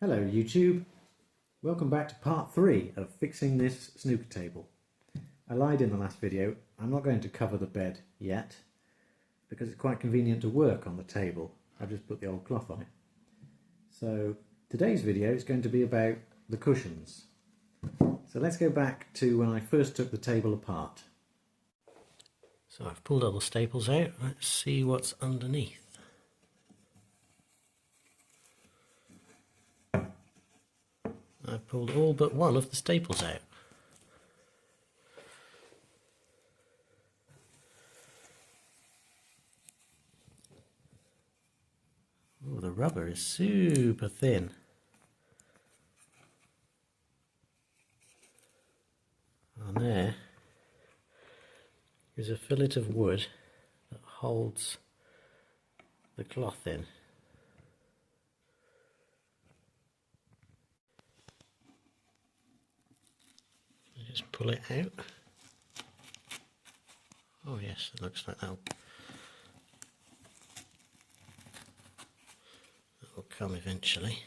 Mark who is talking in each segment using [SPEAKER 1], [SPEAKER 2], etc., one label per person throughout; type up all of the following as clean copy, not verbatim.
[SPEAKER 1] Hello YouTube, welcome back to part 3 of fixing this snooker table. I lied in the last video, I'm not going to cover the bed yet because it's quite convenient to work on the table. I've just put the old cloth on it. So today's video is going to be about the cushions. So let's go back to when I first took the table apart. So I've pulled all the staples out, let's see what's underneath. I've pulled all but one of the staples out. Oh, the rubber is super thin. And there is a fillet of wood that holds the cloth in. Just pull it out. Oh yes, it looks like that'll come eventually.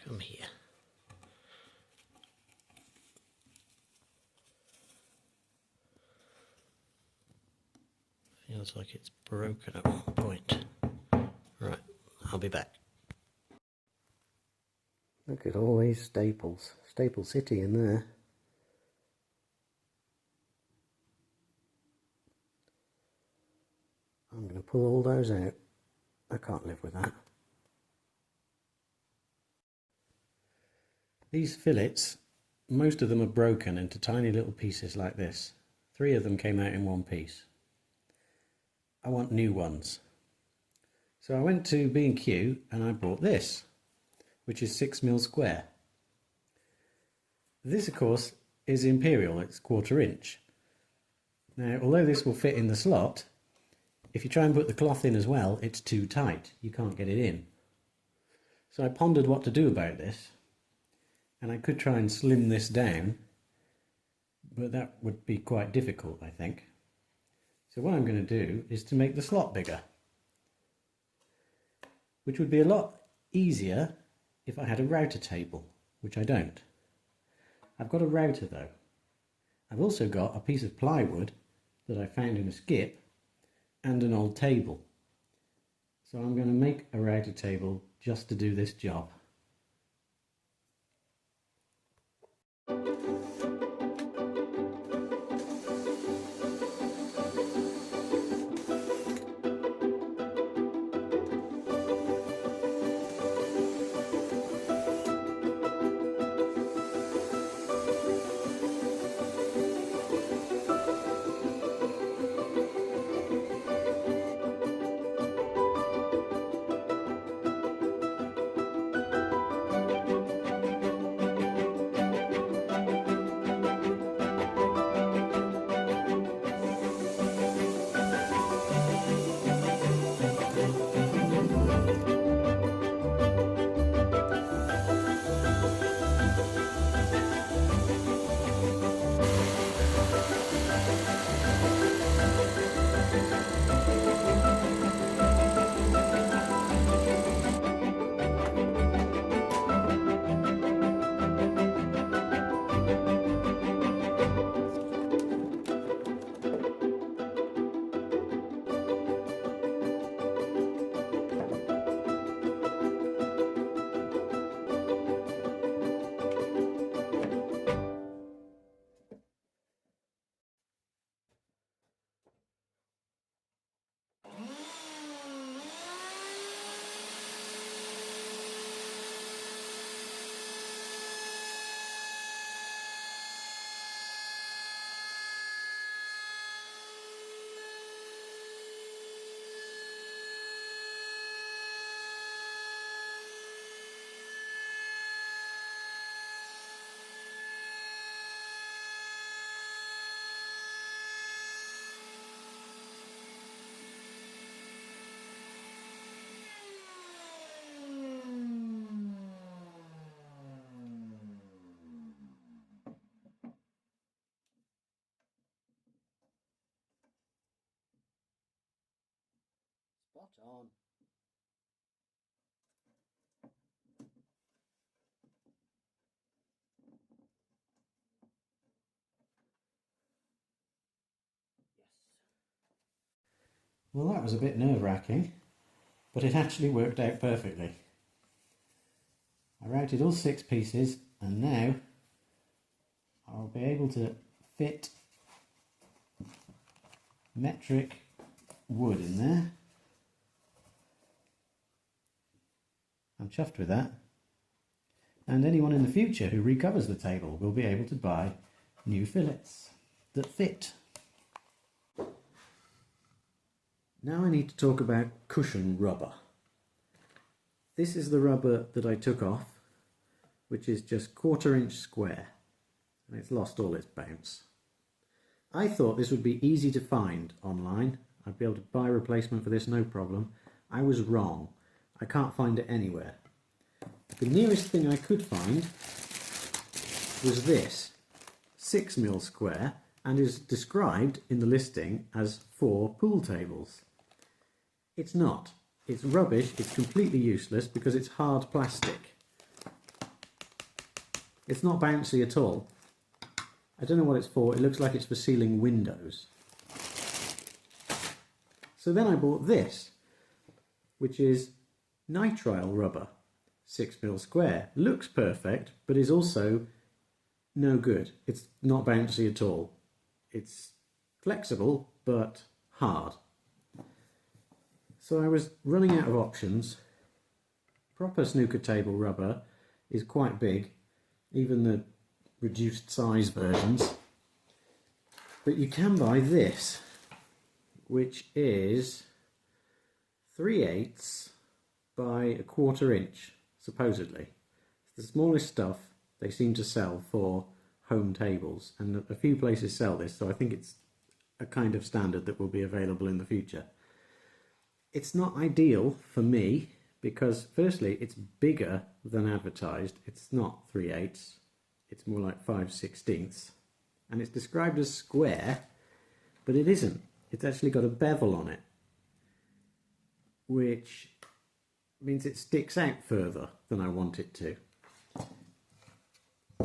[SPEAKER 1] Come here. Feels like it's broken at one point. Right, I'll be back. Look at all these staples. Staple City in there. I'm going to pull all those out. I can't live with that. These fillets, most of them are broken into tiny little pieces like this. 3 of them came out in one piece. I want new ones. So I went to B&Q and I bought this, which is 6mm square. This of course is imperial, it's 1/4 inch. Now although this will fit in the slot, if you try and put the cloth in as well, it's too tight, you can't get it in. So I pondered what to do about this, and I could try and slim this down, but that would be quite difficult I think. So what I'm going to do is to make the slot bigger, which would be a lot easier if I had a router table, which I don't. I've got a router though. I've also got a piece of plywood that I found in a skip and an old table. So I'm going to make a router table just to do this job. Spot on. Well, that was a bit nerve-wracking, but it actually worked out perfectly. I routed all 6 pieces, and now I'll be able to fit metric wood in there. I'm chuffed with that. And anyone in the future who recovers the table will be able to buy new fillets that fit. Now I need to talk about cushion rubber. This is the rubber that I took off, which is just 1/4 inch square, and it's lost all its bounce. I thought this would be easy to find online. I'd be able to buy a replacement for this, no problem. I was wrong. I can't find it anywhere. The nearest thing I could find was this, 6mm square, and is described in the listing as 4 pool tables. It's not. It's rubbish. It's completely useless because it's hard plastic. It's not bouncy at all. I don't know what it's for. It looks like it's for sealing windows. So then I bought this, which is nitrile rubber, 6mm square. Looks perfect, but is also no good. It's not bouncy at all. It's flexible, but hard. So I was running out of options. Proper snooker table rubber is quite big, even the reduced size versions. But you can buy this, which is 3/8 by 1/4 inch, supposedly. It's the smallest stuff they seem to sell for home tables, and a few places sell this, so I think it's a kind of standard that will be available in the future. It's not ideal for me because, firstly, it's bigger than advertised. It's not 3/8, it's more like 5/16, and it's described as square, but it isn't. It's actually got a bevel on it, which means it sticks out further than I want it to.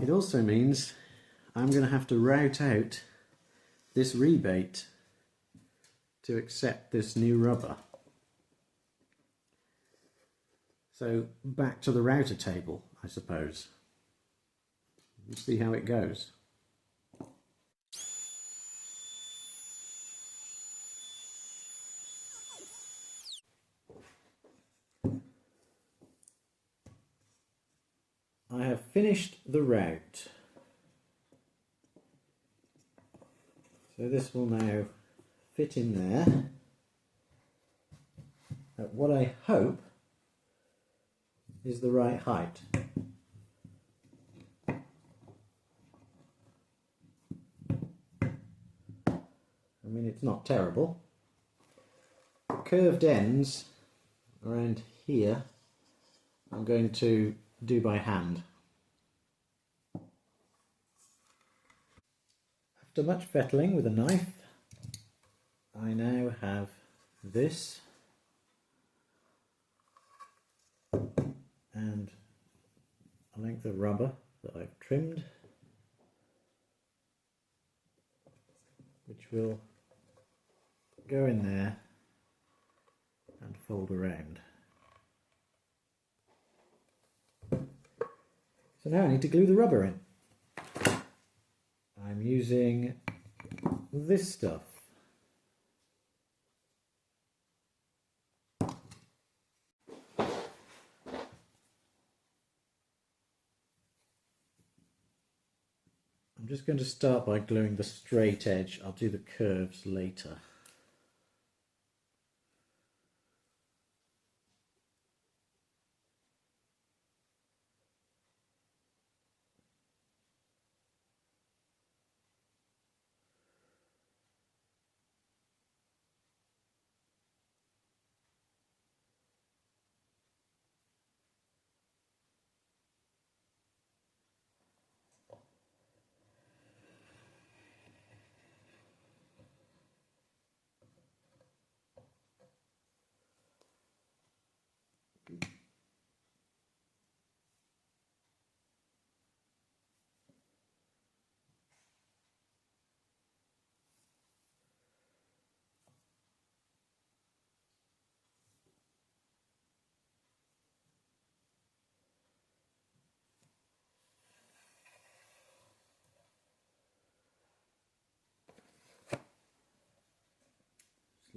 [SPEAKER 1] It also means I'm going to have to route out this rebate to accept this new rubber. So back to the router table, I suppose. Let's see how it goes. I have finished the route. So this will now fit in there at what I hope is the right height. I mean, it's not terrible. The curved ends around here I'm going to do by hand. After much fettling with a knife, I now have this and a length of rubber that I've trimmed, which will go in there and fold around. So now I need to glue the rubber in. I'm using this stuff. I'm just going to start by gluing the straight edge. I'll do the curves later.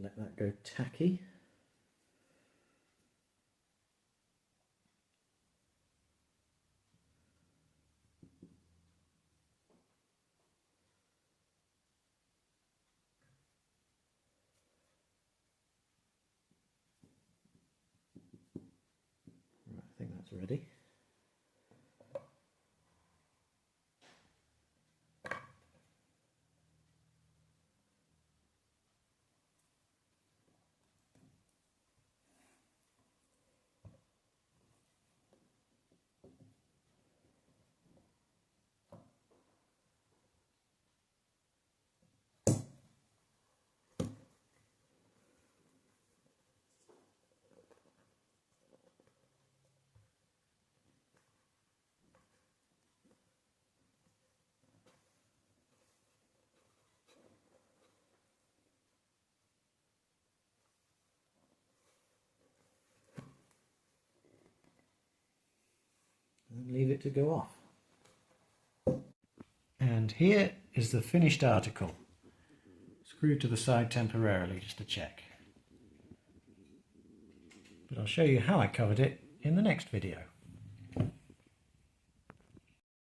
[SPEAKER 1] let that go tacky. Right, I think that's ready. And leave it to go off. And here is the finished article, screwed to the side temporarily just to check. But I'll show you how I covered it in the next video.